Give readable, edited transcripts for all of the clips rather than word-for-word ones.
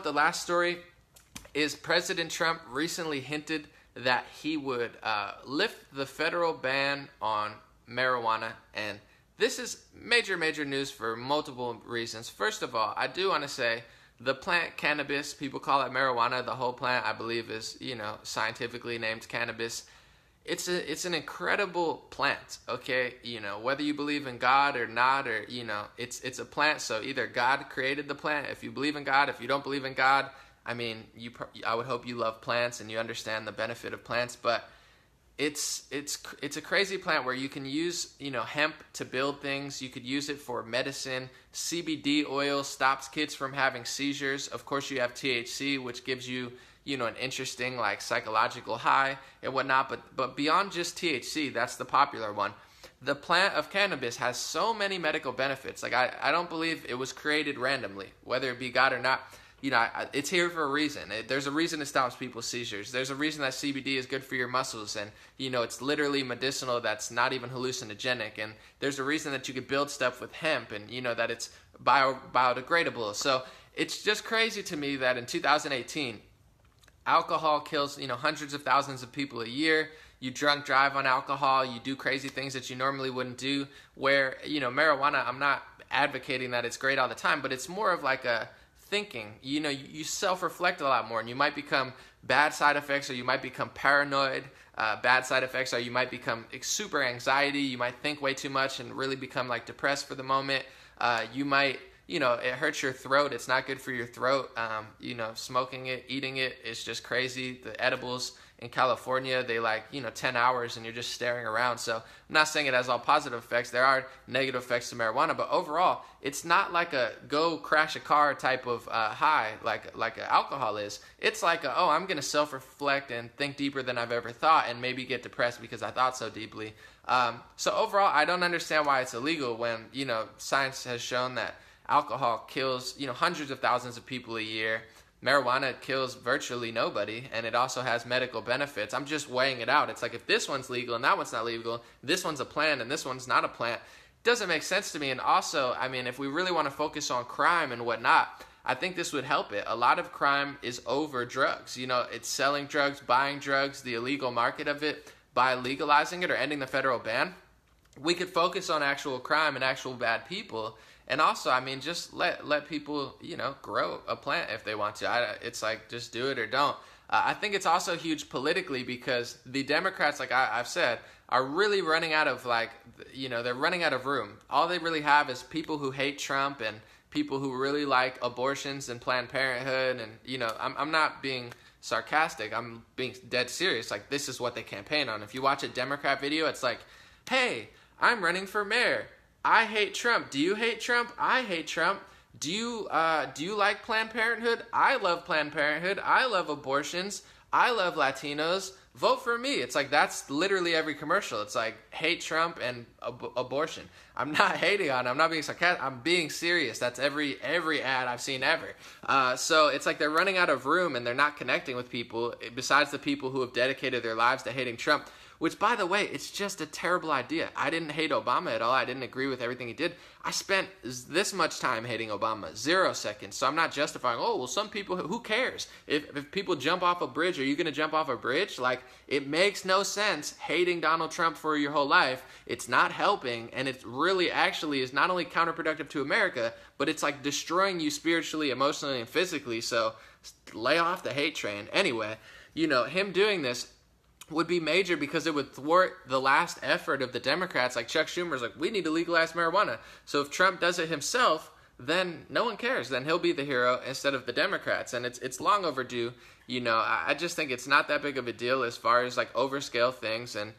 The last story is President Trump recently hinted that he would lift the federal ban on marijuana, and this is major news for multiple reasons. First of all, I do want to say the plant cannabis, people call it marijuana. The whole plant, I believe, is scientifically named cannabis. It's an incredible plant, okay? Whether you believe in God or not, or it's a plant. So either God created the plant. If you believe in God, if you don't believe in God, I mean, I would hope you love plants and you understand the benefit of plants. But it's a crazy plant where you can use hemp to build things. You could use it for medicine. CBD oil stops kids from having seizures. Of course, you have THC, which gives you an interesting like psychological high and whatnot. But beyond just THC, that's the popular one. The plant of cannabis has so many medical benefits. Like I don't believe it was created randomly, whether it be God or not. It's here for a reason. There's a reason it stops people's seizures. There's a reason that CBD is good for your muscles, and it's literally medicinal. That's not even hallucinogenic. And there's a reason that you could build stuff with hemp, and that it's biodegradable. So it's just crazy to me that in 2018, alcohol kills hundreds of thousands of people a year. You drunk drive on alcohol. You do crazy things that you normally wouldn't do. Where marijuana, I'm not advocating that it's great all the time, but it's more of like a thinking. You self-reflect a lot more, and you might become bad side effects, or you might become paranoid. Bad side effects are you might become super anxiety. You might think way too much and really become like depressed for the moment. You might it hurts your throat. It's not good for your throat. Smoking it, eating it, it's just crazy. The edibles in California, they 10 hours and you're just staring around. So I'm not saying it has all positive effects. There are negative effects to marijuana, but overall, it's not like a go crash a car type of high like alcohol is. It's like I'm going to self-reflect and think deeper than I've ever thought and maybe get depressed because I thought so deeply. So overall, I don't understand why it's illegal when, science has shown that alcohol kills, hundreds of thousands of people a year. Marijuana kills virtually nobody, and it also has medical benefits. I'm just weighing it out. It's like if this one's legal and that one's not legal, this one's a plant and this one's not a plant, it doesn't make sense to me. And also, I mean, if we really want to focus on crime and whatnot, I think this would help it. A lot of crime is over drugs. It's selling drugs, buying drugs, the illegal market of it. By legalizing it or ending the federal ban, we could focus on actual crime and actual bad people. And also, I mean, just let people, grow a plant if they want to. It's like, just do it or don't. I think it's also huge politically because the Democrats, like I've said, are really running out of they're running out of room. All they really have is people who hate Trump and people who really like abortions and Planned Parenthood. And, I'm not being sarcastic. I'm being dead serious. Like, this is what they campaign on. If you watch a Democrat video, it's like, hey, I'm running for mayor. I hate Trump. Do you hate Trump? I hate Trump. Do you like Planned Parenthood? I love Planned Parenthood. I love abortions. I love Latinos. Vote for me. It's like that's literally every commercial. It's like hate Trump and abortion. I'm not hating on it. I'm not being sarcastic. I'm being serious. That's every ad I've seen ever. So it's like they're running out of room and they're not connecting with people besides the people who have dedicated their lives to hating Trump. Which, by the way, it's just a terrible idea. I didn't hate Obama at all. I didn't agree with everything he did. I spent this much time hating Obama, 0 seconds. So I'm not justifying, some people, who cares? If people jump off a bridge, are you going to jump off a bridge? Like, it makes no sense hating Donald Trump for your whole life. It's not helping, and it really actually is not only counterproductive to America, but it's like destroying you spiritually, emotionally, and physically. So lay off the hate train. Anyway, him doing this would be major because it would thwart the last effort of the Democrats. Like Chuck Schumer's like, we need to legalize marijuana. So if Trump does it himself, then no one cares. Then he'll be the hero instead of the Democrats. And it's long overdue. I just think it's not that big of a deal as far as like overscale things. And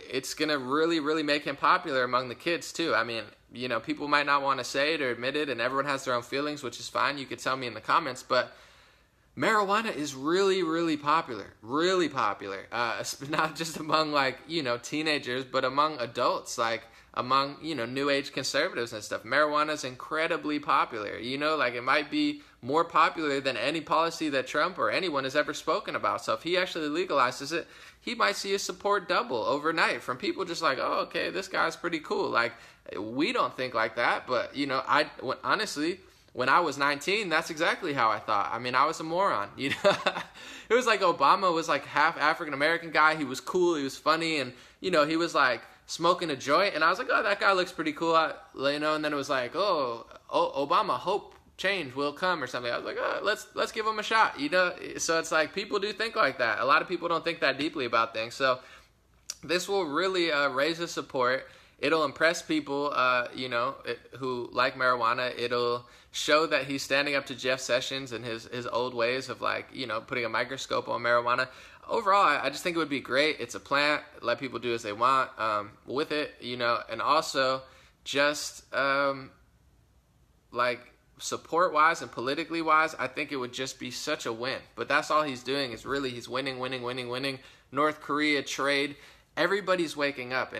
it's going to really make him popular among the kids too. I mean, people might not want to say it or admit it, and everyone has their own feelings, which is fine. You could tell me in the comments, but marijuana is really popular, not just among teenagers, but among adults, among new age conservatives and stuff. Marijuana is incredibly popular. It might be more popular than any policy that Trump or anyone has ever spoken about. So if he actually legalizes it, he might see his support double overnight from people just like, oh, okay, this guy's pretty cool. We don't think like that, but honestly, when I was 19, that's exactly how I thought. I mean, I was a moron, you know. It was like Obama was like half African American guy. He was cool, he was funny, and you know, he was like smoking a joint, and I was like, oh, that guy looks pretty cool, you know. And then it was like, oh, Obama, hope change will come or something. I was like, oh, let's give him a shot, you know. So it's like people do think like that. A lot of people don't think that deeply about things. So this will really raise his support. It'll impress people, you know, who like marijuana. It'll show that he's standing up to Jeff Sessions and his old ways of, like, you know, putting a microscope on marijuana. Overall, I just think it would be great. It's a plant. Let people do as they want with it, you know. And also just like support-wise and politically-wise, I think it would just be such a win. But that's all he's doing is really he's winning. North Korea trade. Everybody's waking up, and